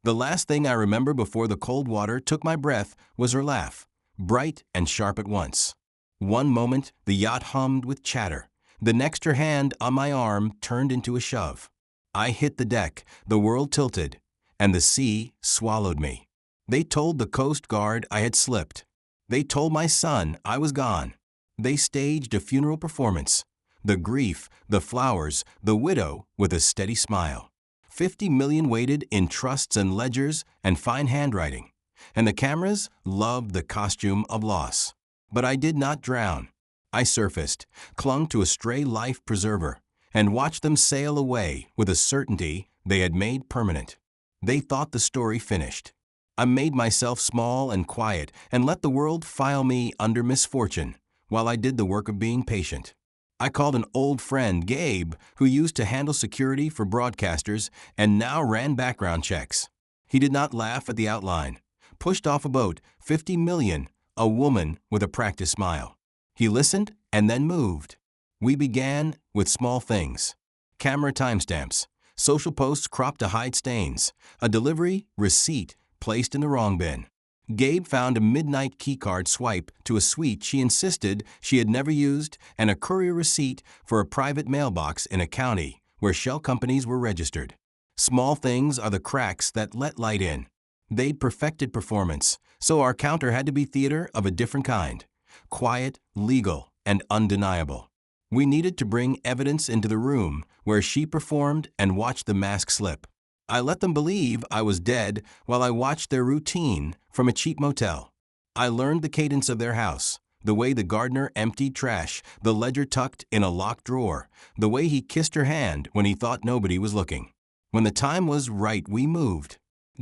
The last thing I remember before the cold water took my breath was her laugh, bright and sharp at once. One moment, the yacht hummed with chatter. The next, her hand on my arm turned into a shove. I hit the deck, the world tilted, and the sea swallowed me. They told the Coast Guard I had slipped. They told my son I was gone. They staged a funeral performance. The grief, the flowers, the widow with a steady smile. 50 million waited in trusts and ledgers and fine handwriting. And the cameras loved the costume of loss. But I did not drown. I surfaced, clung to a stray life preserver, and watched them sail away with a certainty they had made permanent. They thought the story finished. I made myself small and quiet and let the world file me under misfortune while I did the work of being patient. I called an old friend, Gabe, who used to handle security for broadcasters and now ran background checks. He did not laugh at the outline. Pushed off a boat, 50 million, a woman with a practiced smile. He listened and then moved. We began with small things. Camera timestamps, social posts cropped to hide stains, a delivery receipt placed in the wrong bin. Gabe found a midnight keycard swipe to a suite she insisted she had never used and a courier receipt for a private mailbox in a county where shell companies were registered. Small things are the cracks that let light in. They'd perfected performance, so our counter had to be theater of a different kind. Quiet, legal, and undeniable. We needed to bring evidence into the room where she performed and watched the mask slip. I let them believe I was dead while I watched their routine from a cheap motel. I learned the cadence of their house, the way the gardener emptied trash, the ledger tucked in a locked drawer, the way he kissed her hand when he thought nobody was looking. When the time was right, we moved.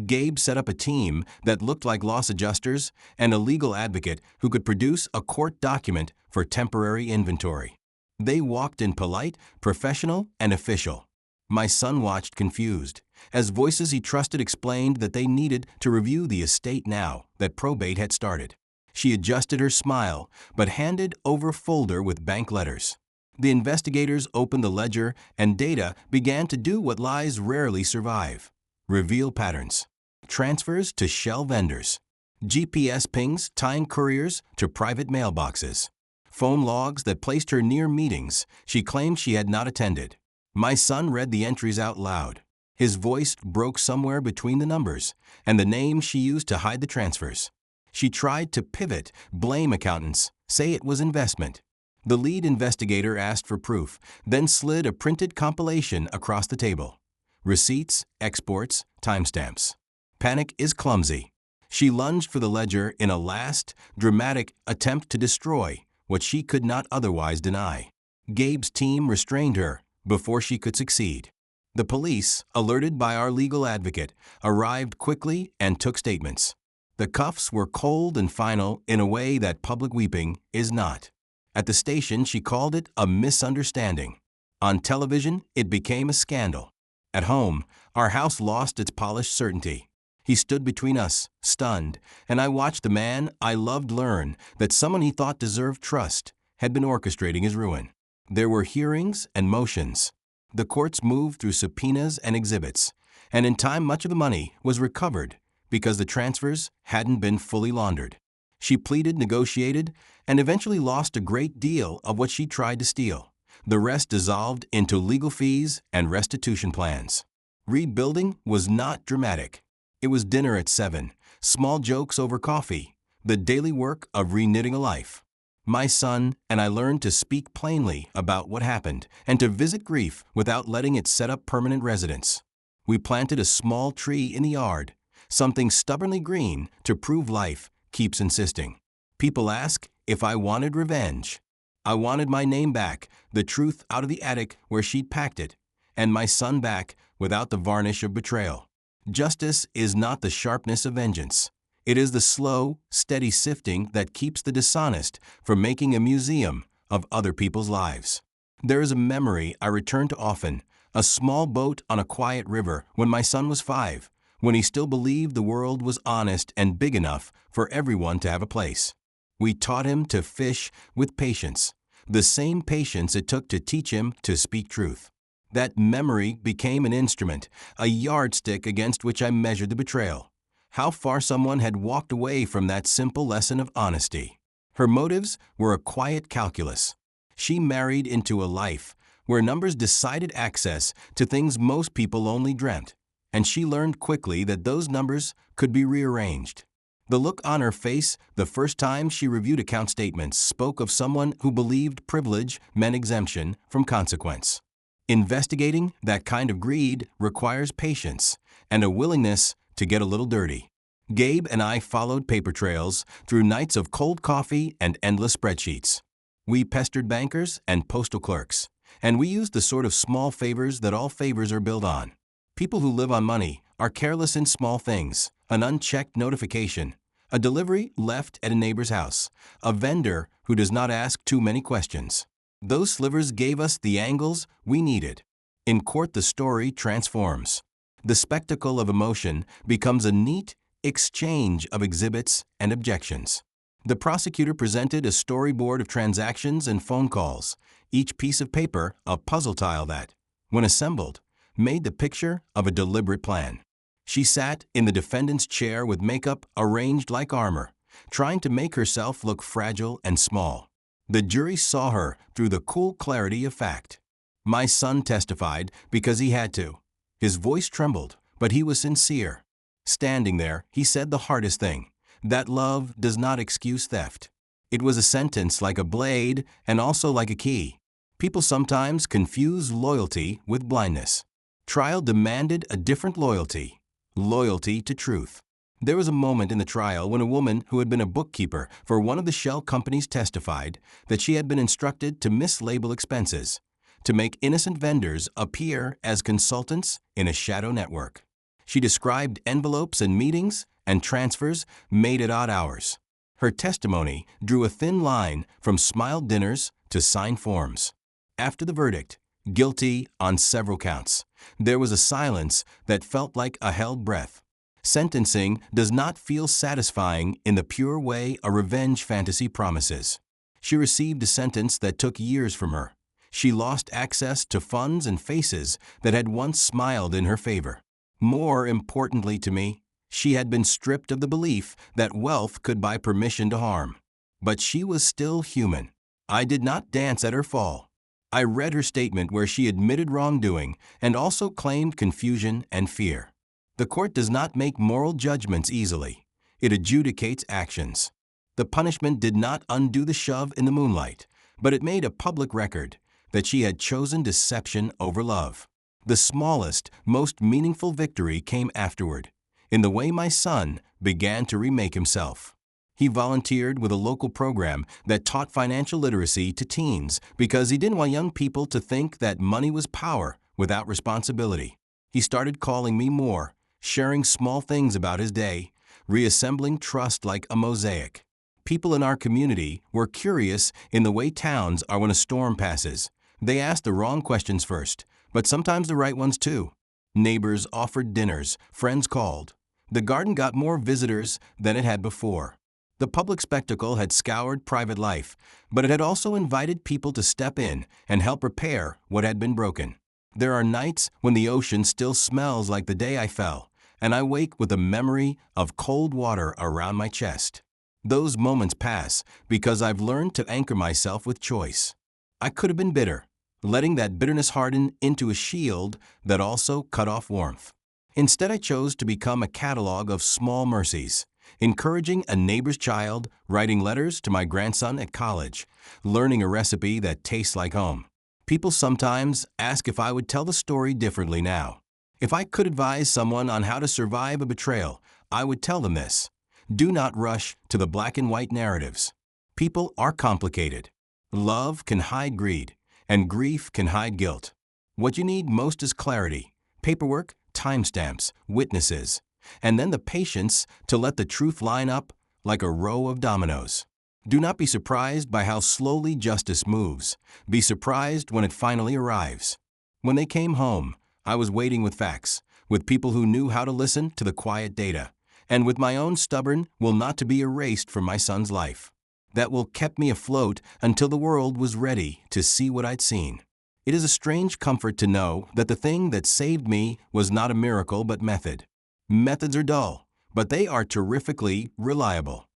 Gabe set up a team that looked like loss adjusters and a legal advocate who could produce a court document for temporary inventory. They walked in polite, professional, and official. My son watched confused, as voices he trusted explained that they needed to review the estate now that probate had started. She adjusted her smile, but handed over a folder with bank letters. The investigators opened the ledger, and data began to do what lies rarely survive. Reveal patterns. Transfers to shell vendors. GPS pings tying couriers to private mailboxes. Phone logs that placed her near meetings she claimed she had not attended. My son read the entries out loud. His voice broke somewhere between the numbers and the name she used to hide the transfers. She tried to pivot, blame accountants, say it was investment. The lead investigator asked for proof, then slid a printed compilation across the table. Receipts, exports, timestamps. Panic is clumsy. She lunged for the ledger in a last, dramatic attempt to destroy what she could not otherwise deny. Gabe's team restrained her before she could succeed. The police, alerted by our legal advocate, arrived quickly and took statements. The cuffs were cold and final in a way that public weeping is not. At the station, she called it a misunderstanding. On television, it became a scandal. At home, our house lost its polished certainty. He stood between us, stunned, and I watched the man I loved learn that someone he thought deserved trust had been orchestrating his ruin. There were hearings and motions. The courts moved through subpoenas and exhibits, and in time much of the money was recovered because the transfers hadn't been fully laundered. She pleaded, negotiated, and eventually lost a great deal of what she tried to steal. The rest dissolved into legal fees and restitution plans. Rebuilding was not dramatic. It was dinner at 7, small jokes over coffee, the daily work of reknitting a life. My son and I learned to speak plainly about what happened and to visit grief without letting it set up permanent residence. We planted a small tree in the yard, something stubbornly green to prove life keeps insisting. People ask if I wanted revenge. I wanted my name back, the truth out of the attic where she'd packed it, and my son back without the varnish of betrayal. Justice is not the sharpness of vengeance. It is the slow, steady sifting that keeps the dishonest from making a museum of other people's lives. There is a memory I return to often, a small boat on a quiet river when my son was 5, when he still believed the world was honest and big enough for everyone to have a place. We taught him to fish with patience, the same patience it took to teach him to speak truth. That memory became an instrument, a yardstick against which I measured the betrayal. How far someone had walked away from that simple lesson of honesty. Her motives were a quiet calculus. She married into a life where numbers decided access to things most people only dreamt, and she learned quickly that those numbers could be rearranged. The look on her face the first time she reviewed account statements spoke of someone who believed privilege meant exemption from consequence. Investigating that kind of greed requires patience and a willingness to get a little dirty. Gabe and I followed paper trails through nights of cold coffee and endless spreadsheets. We pestered bankers and postal clerks, and we used the sort of small favors that all favors are built on. People who live on money are careless in small things: an unchecked notification, a delivery left at a neighbor's house, a vendor who does not ask too many questions. Those slivers gave us the angles we needed. In court, the story transforms. The spectacle of emotion becomes a neat exchange of exhibits and objections. The prosecutor presented a storyboard of transactions and phone calls, each piece of paper a puzzle tile that, when assembled, made the picture of a deliberate plan. She sat in the defendant's chair with makeup arranged like armor, trying to make herself look fragile and small. The jury saw her through the cool clarity of fact. My son testified because he had to. His voice trembled, but he was sincere. Standing there, he said the hardest thing: that love does not excuse theft. It was a sentence like a blade and also like a key. People sometimes confuse loyalty with blindness. Trial demanded a different loyalty: loyalty to truth. There was a moment in the trial when a woman who had been a bookkeeper for one of the shell companies testified that she had been instructed to mislabel expenses, to make innocent vendors appear as consultants in a shadow network. She described envelopes and meetings and transfers made at odd hours. Her testimony drew a thin line from smiled dinners to signed forms. After the verdict, guilty on several counts, there was a silence that felt like a held breath. Sentencing does not feel satisfying in the pure way a revenge fantasy promises. She received a sentence that took years from her. She lost access to funds and faces that had once smiled in her favor. More importantly to me, she had been stripped of the belief that wealth could buy permission to harm. But she was still human. I did not dance at her fall. I read her statement where she admitted wrongdoing and also claimed confusion and fear. The court does not make moral judgments easily. It adjudicates actions. The punishment did not undo the shove in the moonlight, but it made a public record that she had chosen deception over love. The smallest, most meaningful victory came afterward, in the way my son began to remake himself. He volunteered with a local program that taught financial literacy to teens because he didn't want young people to think that money was power without responsibility. He started calling me more, sharing small things about his day, reassembling trust like a mosaic. People in our community were curious in the way towns are when a storm passes. They asked the wrong questions first, but sometimes the right ones too. Neighbors offered dinners, friends called. The garden got more visitors than it had before. The public spectacle had scoured private life, but it had also invited people to step in and help repair what had been broken. There are nights when the ocean still smells like the day I fell, and I wake with a memory of cold water around my chest. Those moments pass because I've learned to anchor myself with choice. I could have been bitter, letting that bitterness harden into a shield that also cut off warmth. Instead, I chose to become a catalog of small mercies, encouraging a neighbor's child, writing letters to my grandson at college, learning a recipe that tastes like home. People sometimes ask if I would tell the story differently now. If I could advise someone on how to survive a betrayal, I would tell them this: do not rush to the black and white narratives. People are complicated. Love can hide greed, and grief can hide guilt. What you need most is clarity, paperwork, timestamps, witnesses, and then the patience to let the truth line up like a row of dominoes. Do not be surprised by how slowly justice moves. Be surprised when it finally arrives. When they came home, I was waiting with facts, with people who knew how to listen to the quiet data, and with my own stubborn will not to be erased from my son's life. That will kept me afloat until the world was ready to see what I'd seen. It is a strange comfort to know that the thing that saved me was not a miracle but method. Methods are dull, but they are terrifically reliable.